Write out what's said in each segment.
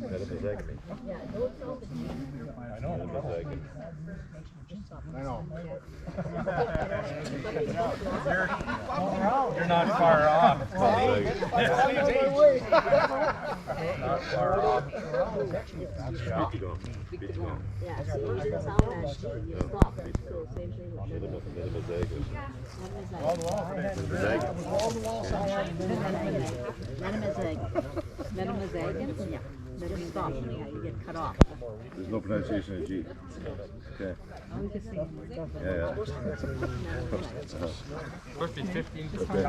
Yeah, don't spell the G. I know. You're not far off. Not far off. Yeah, see, you didn't sound that G. You stopped. So same thing with Metamazagans? Yeah. Then you stop. Yeah, you get cut off. There's no pronunciation of G. Okay. Yeah. Supposed to be 15. Okay.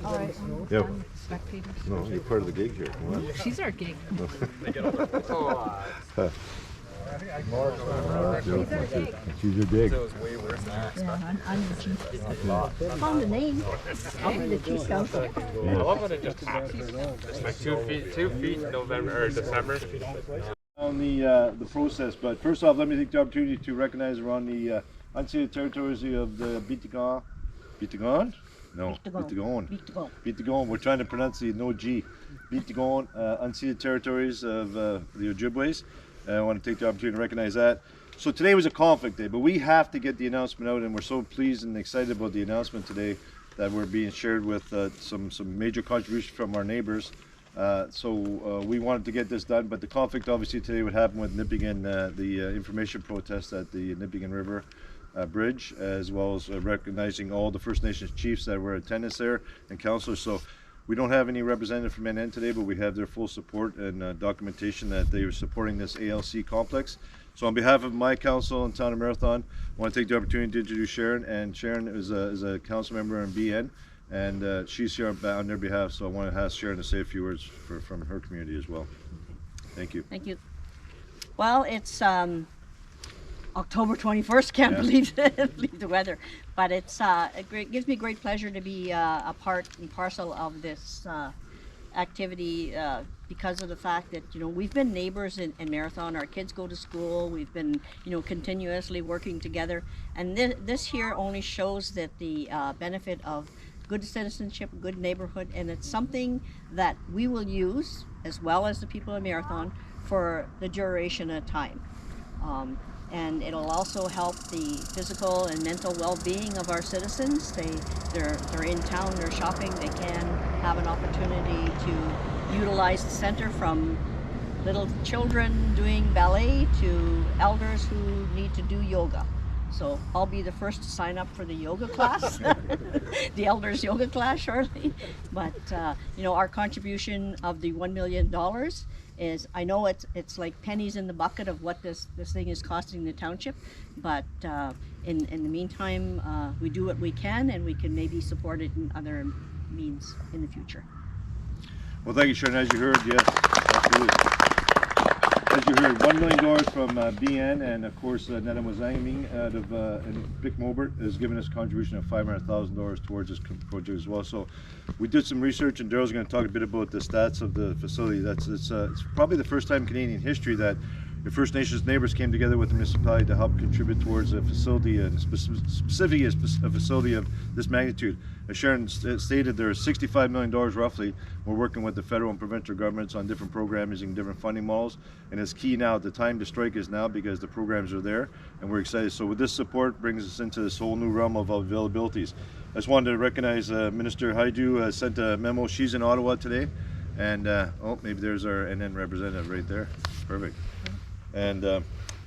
All right, Yep. spectators. No, you're part of the gig here. Come on. She's our gig. She's your gig. It was way worse than I expected. I'm the chief. Found the name. I'll be the chief counselor. I love when it just happens. It's like 2 feet November or December. On the process, but first off, let me take the opportunity to recognize we're on the unceded territories of the Bitigan. Bitigan? No, Bitigan. Bitigan. We're trying to pronounce the no G. Bitigan, unceded territories of the Ojibways. I want to take the opportunity to recognize that. So today was a conflict day, but we have to get the announcement out, and we're so pleased and excited about the announcement today that we're being shared with some major contributions from our neighbors. We wanted to get this done, but the conflict obviously today would happen with Nipigon, the information protest at the Nipigon River Bridge, as well as recognizing all the First Nations chiefs that were in attendance there and councillors. So we don't have any representative from NN today, but we have their full support and documentation that they are supporting this ALC complex. So on behalf of my council and Town of Marathon, I want to take the opportunity to introduce Sharon, and Sharon is a council member in BN, and she's here on their behalf, so I want to ask Sharon to say a few words from her community as well. Thank you. Thank you. Well, it's October 21st, can't believe the weather, but it's it gives me great pleasure to be a part and parcel of this activity because of the fact that, you know, we've been neighbors in Marathon. Our kids go to school. We've been, you know, continuously working together, and this here only shows that the benefit of good citizenship, good neighborhood, and it's something that we will use, as well as the people of Marathon, for the duration of time. And it'll also help the physical and mental well-being of our citizens. They're in town, they're shopping, they can have an opportunity to utilize the center, from little children doing ballet to elders who need to do yoga. So I'll be the first to sign up for the yoga class, the elders yoga class shortly. But you know, our contribution of the $1 million is, I know it's like pennies in the bucket of what this thing is costing the township, but in the meantime, we do what we can, and we can maybe support it in other means in the future. Well, thank you, Sharon. As you heard, yes, absolutely. As you heard, $1 million from BN, and of course Nana Mozangming out of Vic Mobert has given us a contribution of $500,000 towards this project as well. So we did some research, and Daryl's going to talk a bit about the stats of the facility. It's probably the first time in Canadian history that the First Nations neighbors came together with the municipality to help contribute towards a facility, and specifically a facility of this magnitude. As Sharon stated, there is $65 million roughly. We're working with the federal and provincial governments on different programs using different funding models, and it's key now. The time to strike is now, because the programs are there, and we're excited. So with this support, brings us into this whole new realm of availabilities. I just wanted to recognize Minister Haidoo has sent a memo. She's in Ottawa today, and oh, maybe there's our NN representative right there. Perfect. And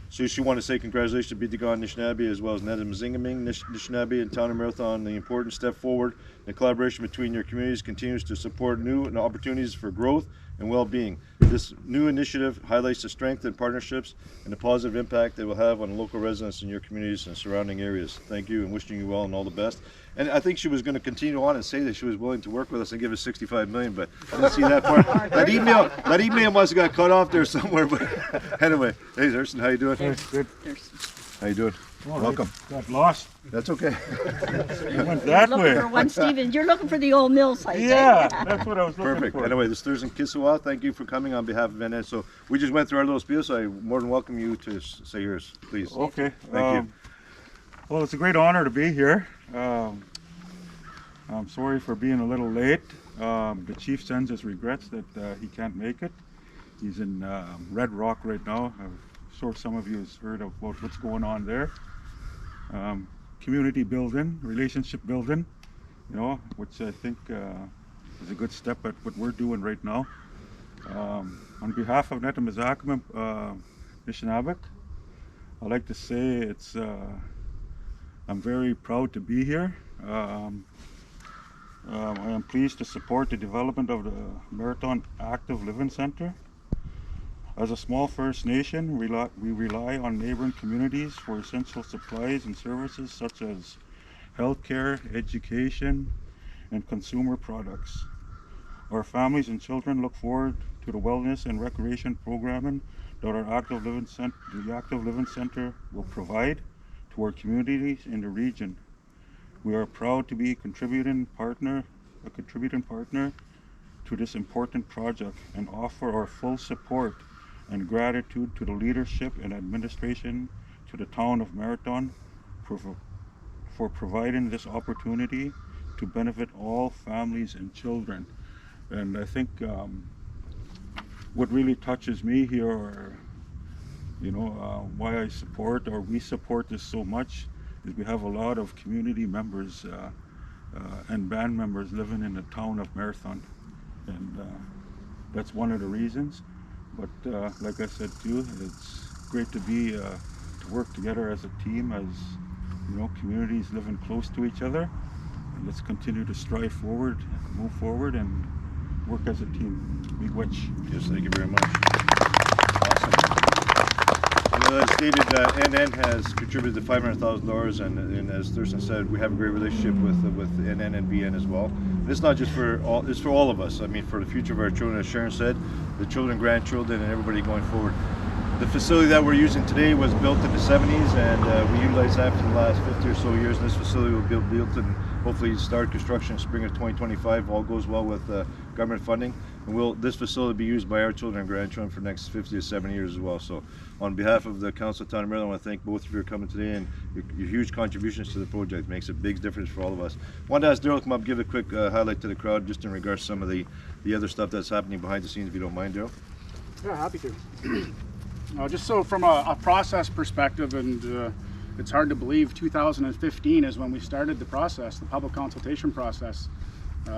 so she wanted to say congratulations to Bitigan Anishinaabe, as well as Nana Mzingaming Anishinaabe and Town of Marathon. The important step forward in collaboration between your communities continues to support new opportunities for growth and well-being. This new initiative highlights the strength and partnerships and the positive impact they will have on local residents in your communities and surrounding areas. Thank you, and wishing you well and all the best. And I think she was going to continue on and say that she was willing to work with us and give us $65 million, but I didn't see that part. That email must have got cut off there somewhere. But anyway, hey Thurston, how you doing? Good. How you doing? Welcome. Got lost. That's okay. You went that You're way. looking for one, Stephen. You're looking for the old mill site. Yeah, that's what I was looking Perfect. for. Anyway, this Thurston Kisiwa, thank you for coming on behalf of NN. So we just went through our little spiel, so I more than welcome you to say yours, please. Okay. Thank you. Well, it's a great honor to be here. I'm sorry for being a little late. The chief sends his regrets that he can't make it. He's in Red Rock right now. I'm sure some of you have heard about what's going on there. Community building, relationship building, you know, which I think is a good step at what we're doing right now. On behalf of Netamazakam Nishnabek, I'd like to say I'm very proud to be here. I am pleased to support the development of the Marathon Active Living Center. As a small First Nation, we rely on neighboring communities for essential supplies and services such as healthcare, education, and consumer products. Our families and children look forward to the wellness and recreation programming that the Active Living Center will provide to our communities in the region. We are proud to be a contributing partner to this important project and offer our full support and gratitude to the leadership and administration to the town of Marathon for providing this opportunity to benefit all families and children. And I think what really touches me here, or why I support, or we support this so much, is we have a lot of community members and band members living in the town of Marathon, and that's one of the reasons. But like I said too, it's great to be to work together as a team, as communities living close to each other. And let's continue to strive forward, move forward, and work as a team. Big witch. Yes, thank you very much. Awesome. As stated, NN has contributed to $500,000, and as Thurston said, we have a great relationship with NN and BN as well. And it's not just for all; it's for all of us. I mean, for the future of our children, as Sharon said, the children, grandchildren, and everybody going forward. The facility that we're using today was built in the 70s, and we utilized that for the last 50 or so years. And this facility will be built and hopefully start construction in spring of 2025. All goes well with government funding, and this facility will be used by our children and grandchildren for the next 50 to 70 years as well. So, on behalf of the Council of Town of Maryland, I want to thank both of you for coming today and your huge contributions to the project. It makes a big difference for all of us. I wanted to ask Daryl to come up, give a quick highlight to the crowd, just in regards to some of the other stuff that's happening behind the scenes, if you don't mind, Daryl. Yeah, happy to. Just so from a process perspective, and it's hard to believe 2015 is when we started the process, the public consultation process,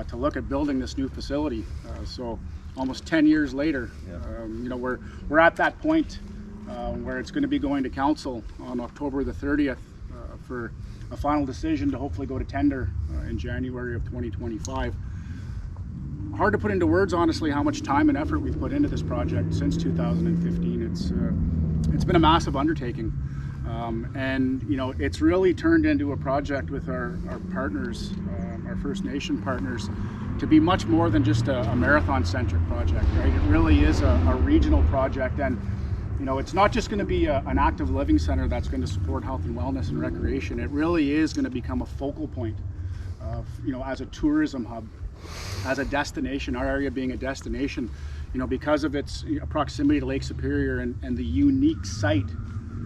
to look at building this new facility. So almost 10 years later, yeah. We're at that point where it's going to be going to council on October the 30th for a final decision to hopefully go to tender in January of 2025. Hard to put into words, honestly, how much time and effort we've put into this project since 2015. It's been a massive undertaking, and it's really turned into a project with our partners, our First Nation partners, to be much more than just a marathon-centric project. Right? It really is a regional project, and it's not just going to be an active living center that's going to support health and wellness and recreation. It really is going to become a focal point of, as a tourism hub, as a destination, our area being a destination, because of its proximity to Lake Superior and the unique site.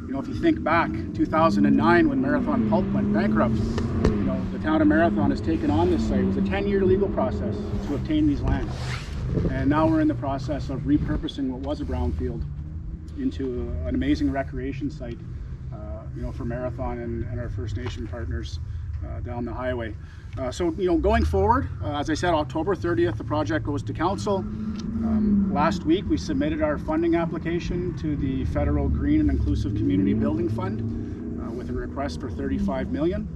If you think back, 2009 when Marathon Pulp went bankrupt, the town of Marathon has taken on this site. It was a 10-year legal process to obtain these lands. And now we're in the process of repurposing what was a brownfield into an amazing recreation site, for Marathon and our First Nation partners down the highway. So going forward, as I said, October 30th, the project goes to council. Last week, we submitted our funding application to the Federal Green and Inclusive Community Building Fund with a request for $35 million.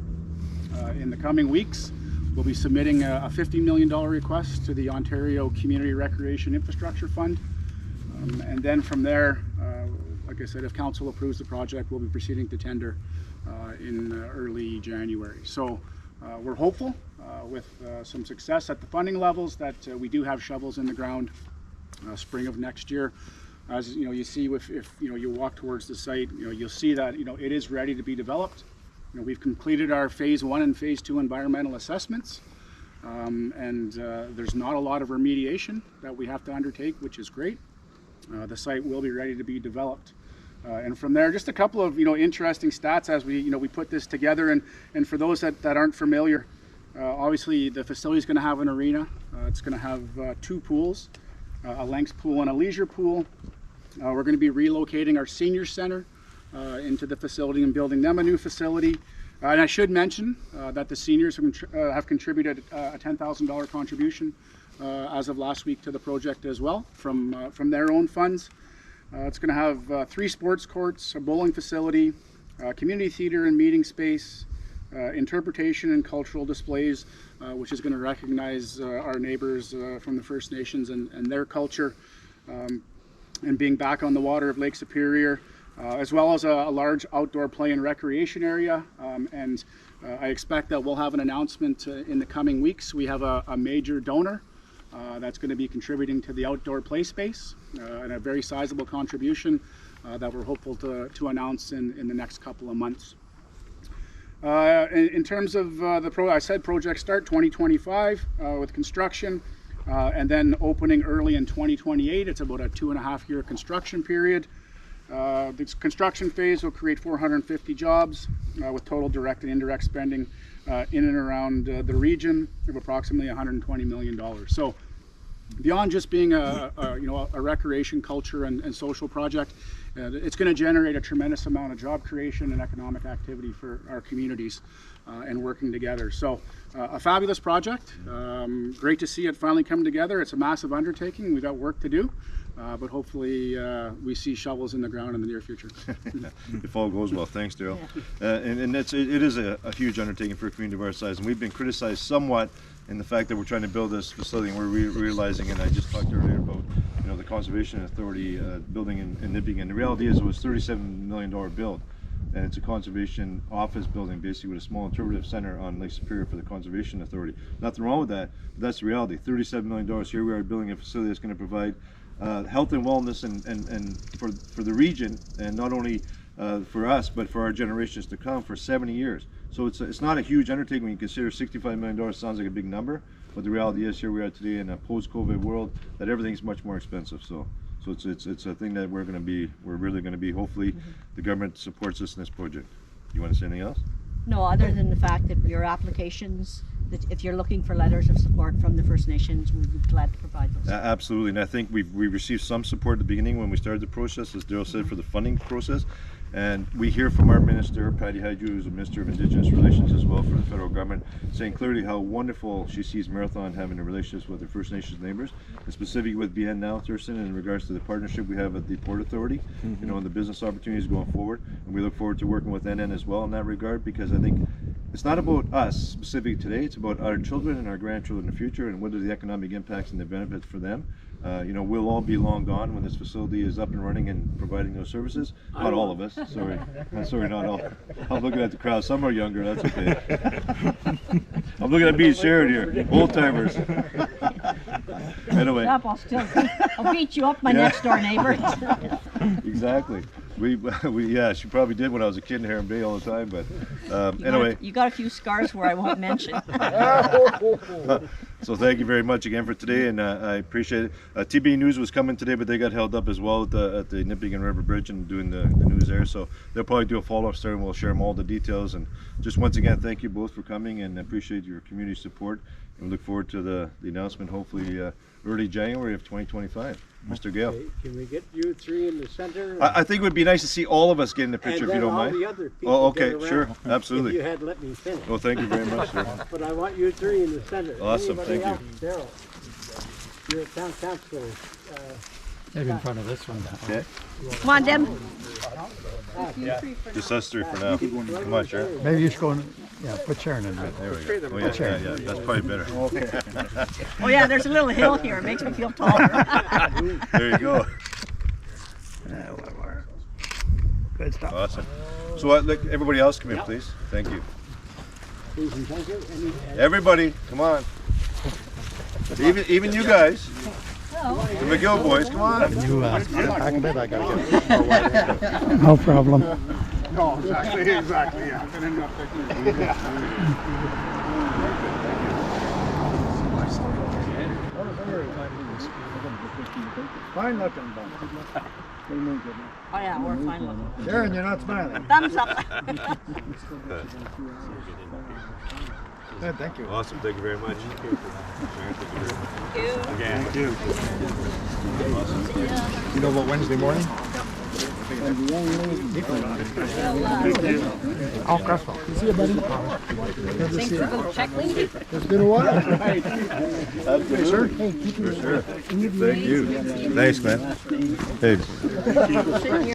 In the coming weeks, we'll be submitting a $50 million request to the Ontario Community Recreation Infrastructure Fund. And then from there, like I said, if council approves the project, we'll be proceeding to tender in early January. So we're hopeful with some success at the funding levels that we do have shovels in the ground spring of next year. As you see, if you walk towards the site, you'll see that it is ready to be developed. We've completed our phase 1 and phase 2 environmental assessments, and there's not a lot of remediation that we have to undertake, which is great. The site will be ready to be developed. And from there, just a couple of interesting stats as we put this together. And for those that aren't familiar, obviously the facility is going to have an arena, It's going to have 2 pools, a length pool and a leisure pool. We're going to be relocating our senior center into the facility and building them a new facility. And I should mention that the seniors have contributed a $10,000 contribution as of last week to the project as well from their own funds. It's going to have 3 sports courts, a bowling facility, community theater and meeting space, interpretation and cultural displays, which is going to recognize our neighbors from the First Nations and their culture, and being back on the water of Lake Superior, as well as a large outdoor play and recreation area. And I expect that we'll have an announcement in the coming weeks. We have a major donor that's going to be contributing to the outdoor play space, and a very sizable contribution that we're hopeful to announce in the next couple of months. In terms of I said project start 2025 with construction, and then opening early in 2028. It's about a 2.5-year construction period. This construction phase will create 450 jobs with total direct and indirect spending in and around the region of approximately $120 million. So beyond just being a recreation, culture, and social project, it's going to generate a tremendous amount of job creation and economic activity for our communities and working together. So a fabulous project. Great to see it finally come together. It's a massive undertaking. We've got work to do, but hopefully we see shovels in the ground in the near future. If all goes well, thanks, Daryl. And it is a huge undertaking for a community of our size, and we've been criticized somewhat in the fact that we're trying to build this facility, and we're realizing, and I just talked earlier about the Conservation Authority building in Nippigan. The reality is it was $37 million build, and it's a conservation office building basically with a small interpretive center on Lake Superior for the Conservation Authority. Nothing wrong with that, but that's the reality. $37 million. Here we are building a facility that's going to provide health and wellness and for the region, and not only for us but for our generations to come for 70 years. So it's not a huge undertaking when you consider $65 million sounds like a big number, but the reality is here we are today in a post-COVID world that everything's much more expensive. So it's a thing that we're really going to be. Hopefully, the government supports us in this project. You want to say anything else? No, other than the fact that your applications, that if you're looking for letters of support from the First Nations, we'd be glad to provide those. Absolutely, and I think we received some support at the beginning when we started the process, as Daryl said, for the funding process. And we hear from our minister, Patty Hydrew, who's the Minister of Indigenous Relations as well for the federal government, saying clearly how wonderful she sees Marathon having a relationship with their First Nations neighbors, and specifically with BN now, Thurston, in regards to the partnership we have at the Port Authority, and the business opportunities going forward. And we look forward to working with NN as well in that regard, because I think it's not about us specifically today, it's about our children and our grandchildren in the future, and what are the economic impacts and the benefits for them. We'll all be long gone when this facility is up and running and providing those services. Not all of us, sorry. Sorry, not all. I'm looking at the crowd. Some are younger, that's okay. I'm looking at being shared here. Old timers. Anyway. I'll beat you up, my next door neighbor. Exactly. Yeah, she probably did when I was a kid in Heron Bay all the time, but anyway. You got a few scars where I won't mention. So thank you very much again for today, and I appreciate it. TB News was coming today, but they got held up as well at the Nippigan River Bridge and doing the news there, so they'll probably do a follow-up story, and we'll share them all the details. And just once again, thank you both for coming, and appreciate your community support, and we look forward to the announcement hopefully early January of 2025. Mr. Gale. Okay, can we get you 3 in the center? I think it would be nice to see all of us get in the picture, if you don't mind. And then all the other people Oh, okay, get sure, around, absolutely. If you had let me finish. Well, thank you very much, sir. But I want you 3 in the center. Awesome, Anybody thank else? Daryl, you're a town councilor. Maybe in front of this one. Okay. Come on, Deb. Just us 3 for now. Come on, Sharon. Maybe you should go and, put Sharon in there. There we go. Oh, yeah, that's probably better. Oh yeah, there's a little hill here. It makes me feel taller. There you go. Good stuff. Awesome. So let everybody else come in, please. Thank you. Please and thank you. Everybody, come on. Even you guys. The McGill boys, come on. You, back a bit, I gotta get No problem. No, exactly, yeah. Fine looking, Oh yeah, we're fine looking. Sharon, you're not smiling. Thumbs up. Good, thank you. Awesome, thank you very much. Thank you. You know about Wednesday morning? Oh, Crystal. See you, buddy. Thanks for the check, lady. It's been a while. Absolutely. Sir, hey, keep For sure. Thank you. Thanks, man. Hey. Sitting here.